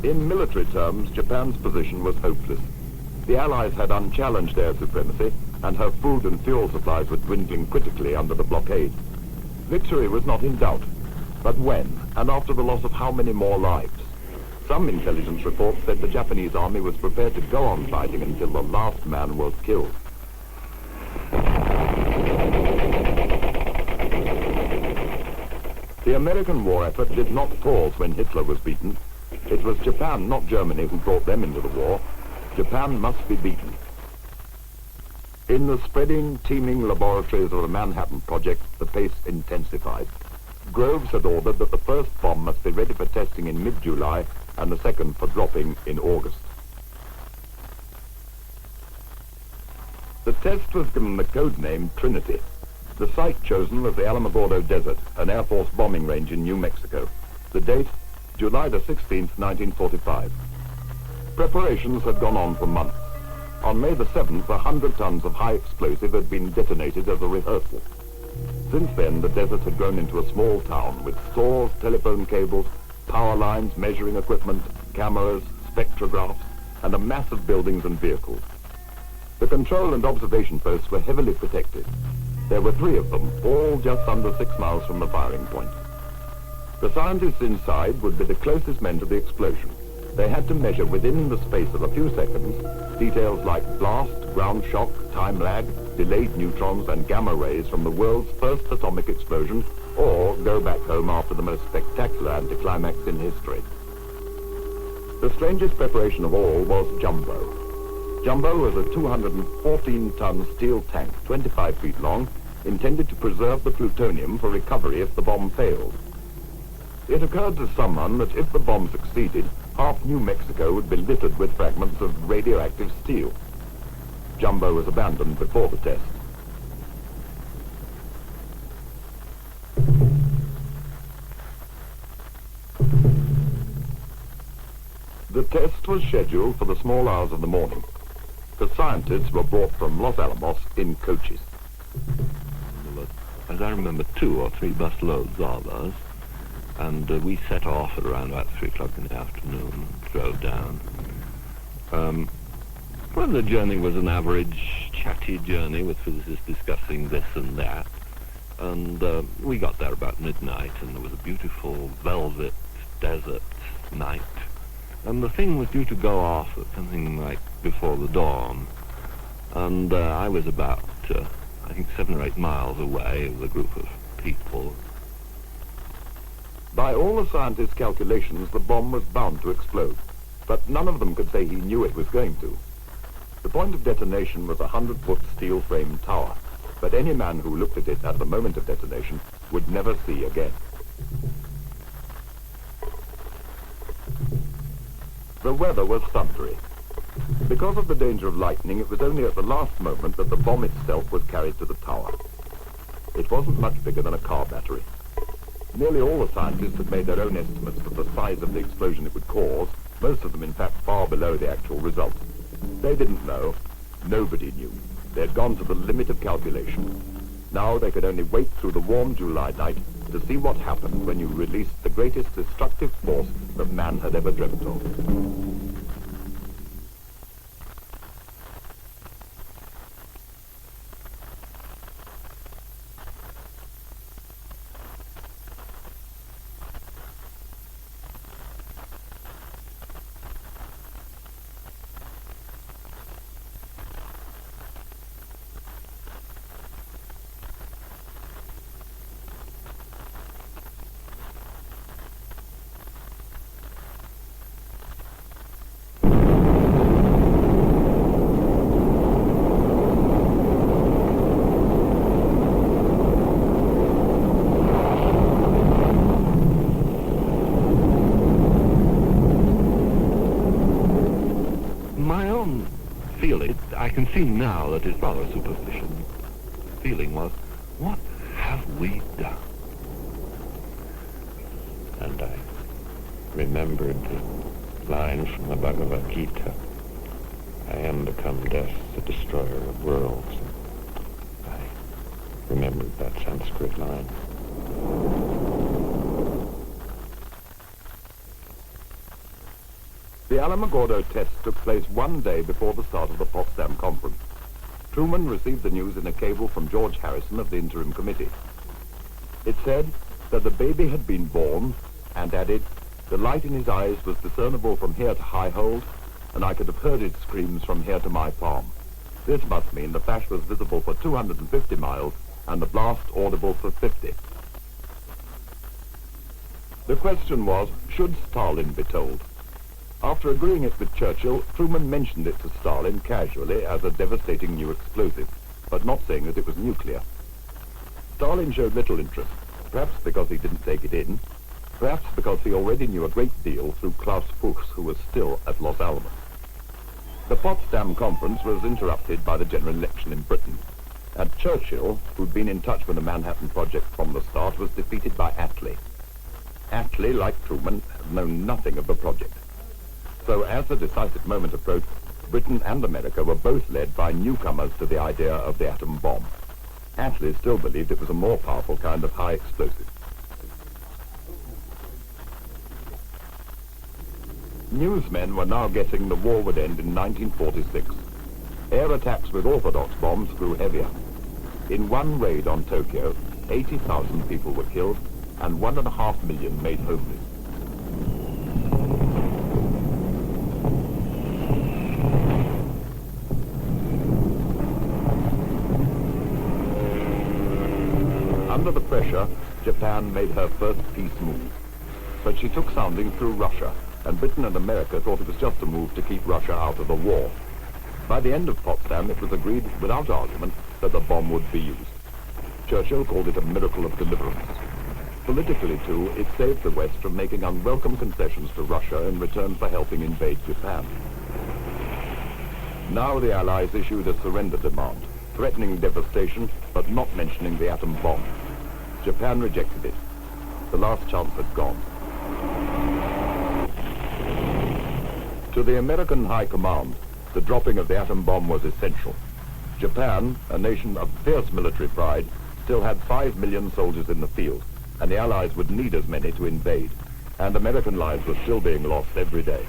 In military terms, Japan's position was hopeless. The Allies had unchallenged air supremacy, and her food and fuel supplies were dwindling critically under the blockade. Victory was not in doubt. But when, and after the loss of how many more lives? Some intelligence reports said the Japanese army was prepared to go on fighting until the last man was killed. The American war effort did not pause when Hitler was beaten. It was Japan, not Germany, who brought them into the war. Japan must be beaten. In the spreading, teeming laboratories of the Manhattan Project, the pace intensified. Groves had ordered that the first bomb must be ready for testing in mid-July and the second for dropping in August. The test was given the code name Trinity. The site chosen was the Alamogordo Desert, an Air Force bombing range in New Mexico. The date, July the 16th, 1945. Preparations had gone on for months. On May the 7th, 100 tons of high explosive had been detonated as a rehearsal. Since then, the desert had grown into a small town with stores, telephone cables, power lines, measuring equipment, cameras, spectrographs, and a mass of buildings and vehicles. The control and observation posts were heavily protected. There were 3 of them, all just under 6 miles from the firing point. The scientists inside would be the closest men to the explosion. They had to measure within the space of a few seconds details like blast, ground shock, time lag, delayed neutrons, and gamma rays from the world's first atomic explosion, or go back home after the most spectacular anticlimax in history. The strangest preparation of all was Jumbo. Jumbo was a 214-ton steel tank, 25 feet long, intended to preserve the plutonium for recovery if the bomb failed. It occurred to someone that if the bomb succeeded, half New Mexico would be littered with fragments of radioactive steel. Jumbo was abandoned before the test. The test was scheduled for the small hours of the morning. The scientists were brought from Los Alamos in coaches. As I remember, 2 or 3 busloads of us, and we set off at around about 3 o'clock in the afternoon and drove down. Well, the journey was an average chatty journey with physicists discussing this and that, and we got there about midnight, and there was a beautiful velvet desert night, and the thing was due to go off at something like before the dawn, and I was about, I think 7 or 8 miles away with a group of people. By all the scientists' calculations, the bomb was bound to explode, but none of them could say he knew it was going to. The point of detonation was a 100-foot steel-framed tower, but any man who looked at it at the moment of detonation would never see again. The weather was thundery. Because of the danger of lightning, it was only at the last moment that the bomb itself was carried to the tower. It wasn't much bigger than a car battery. Nearly all the scientists had made their own estimates of the size of the explosion it would cause, most of them in fact far below the actual result. They didn't know. Nobody knew. They had gone to the limit of calculation. Now they could only wait through the warm July night to see what happened when you released the greatest destructive force that man had ever dreamt of. I can see now that it's rather superficial. The feeling was, what have we done? And I remembered the line from the Bhagavad Gita, I am become death, the destroyer of worlds. I remembered that Sanskrit line. Alamogordo tests took place one day before the start of the Potsdam conference. Truman received the news in a cable from George Harrison of the Interim Committee. It said that the baby had been born, and added, "The light in his eyes was discernible from here to High Hold, and I could have heard its screams from here to my farm. This must mean the flash was visible for 250 miles and the blast audible for 50. The question was, should Stalin be told? After agreeing it with Churchill, Truman mentioned it to Stalin casually as a devastating new explosive, but not saying that it was nuclear. Stalin showed little interest, perhaps because he didn't take it in, perhaps because he already knew a great deal through Klaus Fuchs, who was still at Los Alamos. The Potsdam conference was interrupted by the general election in Britain, and Churchill, who'd been in touch with the Manhattan Project from the start, was defeated by Attlee. Attlee, like Truman, had known nothing of the project. So as the decisive moment approached, Britain and America were both led by newcomers to the idea of the atom bomb. Attlee still believed it was a more powerful kind of high explosive. Newsmen were now guessing the war would end in 1946. Air attacks with orthodox bombs grew heavier. In one raid on Tokyo, 80,000 people were killed and 1.5 million made homeless. Under the pressure, Japan made her first peace move. But she took sounding through Russia, and Britain and America thought it was just a move to keep Russia out of the war. By the end of Potsdam, it was agreed without argument that the bomb would be used. Churchill called it a miracle of deliverance. Politically, too, it saved the West from making unwelcome concessions to Russia in return for helping invade Japan. Now the Allies issued a surrender demand, threatening devastation, but not mentioning the atom bomb. Japan rejected it. The last chance had gone. To the American High Command, the dropping of the atom bomb was essential. Japan, a nation of fierce military pride, still had 5 million soldiers in the field, and the Allies would need as many to invade, and American lives were still being lost every day.